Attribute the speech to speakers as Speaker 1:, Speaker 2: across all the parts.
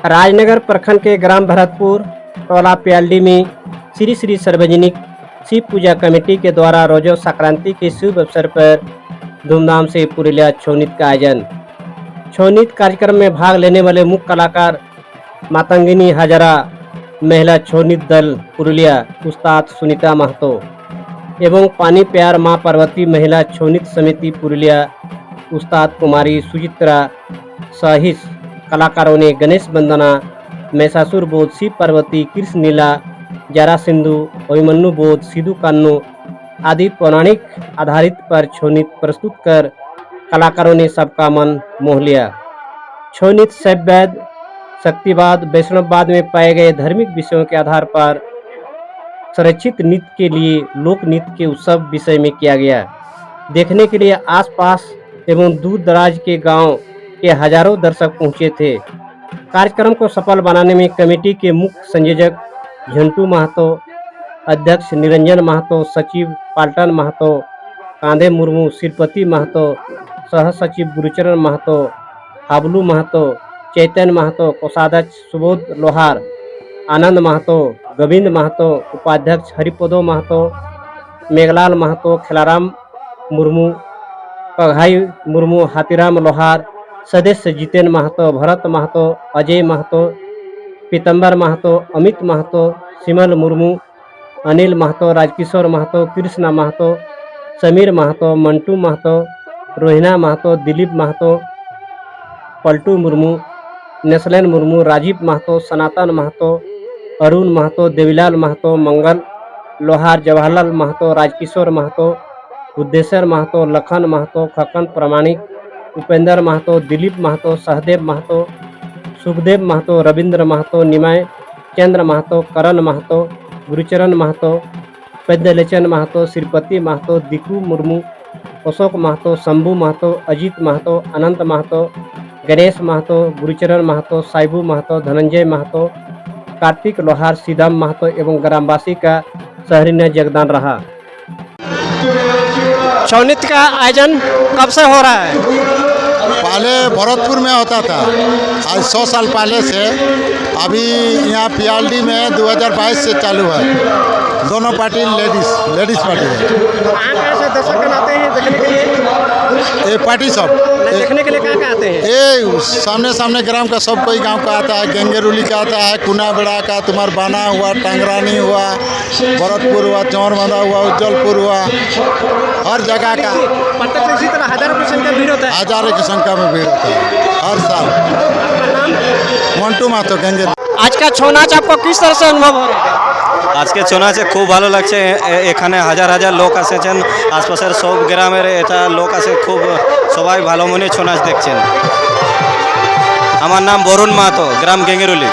Speaker 1: राजनगर प्रखंड के ग्राम भरतपुर टोला प्याल्डी में श्री श्री सार्वजनिक शिव पूजा कमेटी के द्वारा रोजो संक्रांति के शुभ अवसर पर धूमधाम से पुरुलिया छौ नृत्य का आयोजन। छौ नृत्य कार्यक्रम में भाग लेने वाले मुख्य कलाकार मातंगिनी हजारा, महिला छौ नृत्य दल पुरुलिया उस्ताद सुनीता महतो एवं पानी प्यार मां पार्वती महिला छौ नृत्य समिति पुरुलिया उस्ताद कुमारी सुचित्रा सहित कलाकारों ने गणेश वंदना, महिषासुर बोध, शिव पार्वती, कृष्ण लीला, जारा सिंधु, अभिमन्यु बोध, सिद्धू कान्नू आदि पौराणिक आधारित पर छौ नृत्य प्रस्तुत कर कलाकारों ने सबका मन मोह लिया। छौ नृत्य शैववाद, शक्तिवाद, वैष्णववाद में पाए गए धार्मिक विषयों के आधार पर संरक्षित नृत्य के लिए लोक नृत्य के उत्सव विषय में किया गया। देखने के लिए आसपास एवं दूर दराज के गांव के हजारों दर्शक पहुंचे थे। कार्यक्रम को सफल बनाने में कमेटी के मुख्य संयोजक झंटू महतो, अध्यक्ष निरंजन महतो, सचिव पाल्टन महतो, कांधे मुर्मू, श्रीपति महतो, सह सचिव गुरुचरण महतो, हाबलू महतो, चैतन्य महतो, कोषाध्यक्ष सुबोध लोहार, आनंद महतो, गोविंद महतो, उपाध्यक्ष हरिपदो महतो, मेघलाल महतो, खिलाराम मुर्मू, पघाई मुर्मू, हाथीराम लोहार, सदस्य जितेंद्र महतो, भरत महतो, अजय महतो, पीतम्बर महतो, अमित महतो, सिमल मुर्मू, अनिल महतो, राजकिशोर महतो, कृष्णा महतो, समीर महतो, मंटू महतो, रोहिना महतो, दिलीप महतो, पलटू मुर्मू, नेसलन मुर्मू, राजीव महतो, सनातन महतो, अरुण महतो, देवीलाल महतो, मंगल लोहार, जवाहरलाल महतो, राजकिशोर महतो, बुद्धेश्वर महतो, लखन महतो, खकन प्रमाणिक, उपेंद्र महतो, दिलीप महतो, सहदेव महतो, सुखदेव महतो, रविंद्र महतो, निमय चंद्र महतो, करण महतो, गुरुचरण महतो, पैदलेचन महतो, श्रीपति महतो, दिकू मुर्मू, अशोक महतो, शंभू महतो, अजीत महतो, अनंत महतो, गणेश महतो, गुरुचरण महतो, साइबू महतो, धनंजय महतो, कार्तिक लोहार, सीधाम महतो एवं ग्रामवासी का सराहनीय योगदान रहा। छौ नृत्य का आयोजन कब से हो रहा है?
Speaker 2: पहले भरतपुर में होता था, आज 100 साल पहले से। अभी यहाँ पियाल्डी में 2022 से चालू है। दोनों पार्टी लेडीज पार्टी है।
Speaker 1: कहाँ से दर्शक आते हैं देखने के लिए?
Speaker 2: ये पार्टी सब
Speaker 1: देखने के लिए कहाँ आते हैं?
Speaker 2: ये सामने ग्राम का सब कोई गांव का आता है। गेंगेरुली का आता है, कुनाबेड़ा का, तुम्हार बाना हुआ, टांगरानी हुआ, भरतपुर हुआ, चौरबांधा हुआ, उज्जवलपुर हुआ, हर जगह का
Speaker 1: प्रत्यक्ष इसी तरह हजारों की संख्या भीड़ होता है।
Speaker 2: हजारों की संख्या में भीड़ होता है हर साल। मंटू मातो गेंगे।
Speaker 1: आज का छौ नाच आपको किस तरह से अनुभव हो रहा है?
Speaker 3: আজকে ছৌ নাচে খুব ভালো লাগছে। এখানে হাজার হাজার লোক এসেছেন, আশপাশের সব গ্রামের এটা লোক আছে, খুব সবাই ভালো মনে ছৌ নাচ দেখছেন। আমার নাম বরুণ মাহাতো, গ্রাম গেঙ্গেরুলি।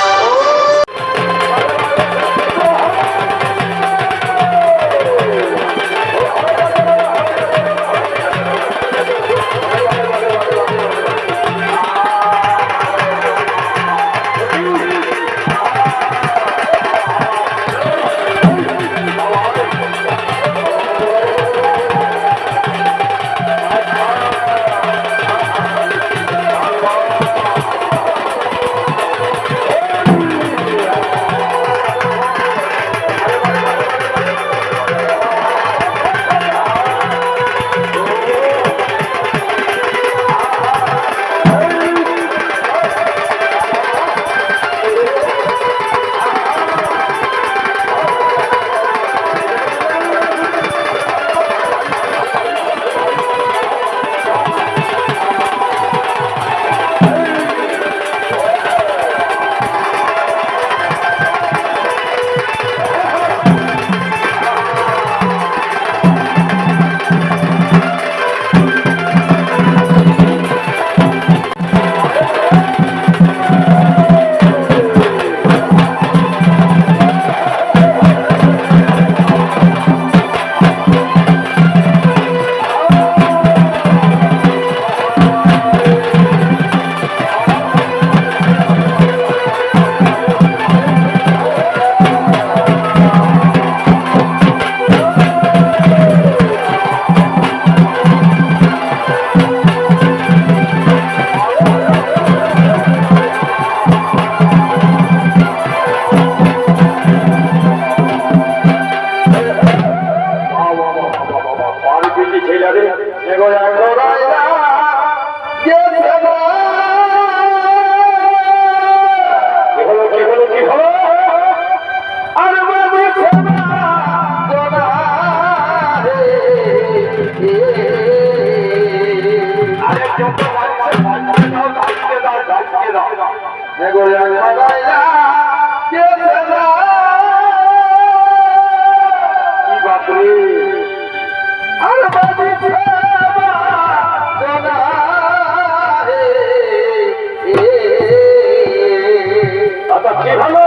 Speaker 4: কি ভালো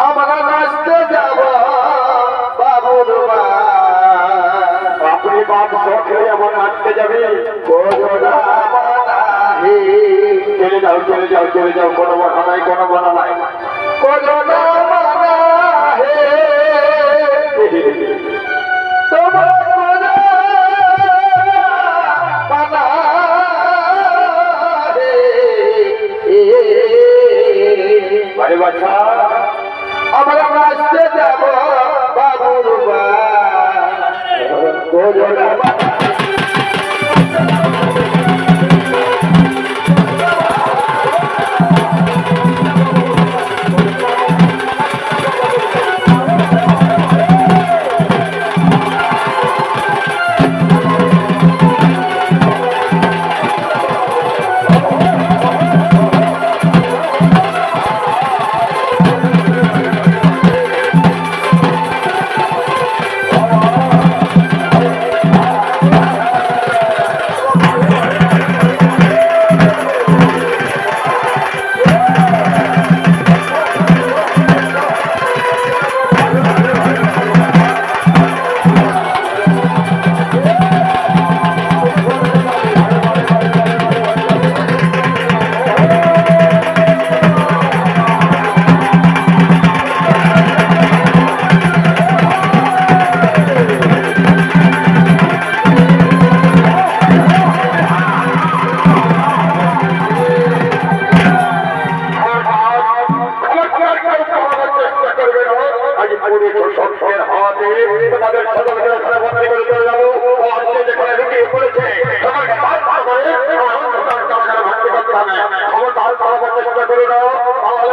Speaker 4: আমরা নাচতে যাব বাবুর মা আপনি বাপ সখে এমন নাচতে যাবে চলে যাও চলে যাও চলে যাও কোনো বাধা নাই কোনো বাধা নাই করোনা বাধা হে তোমার বাধা হে বাচ্চা আমরা নাচতে যাব বাবুর মা করোনা বাধা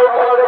Speaker 4: খবর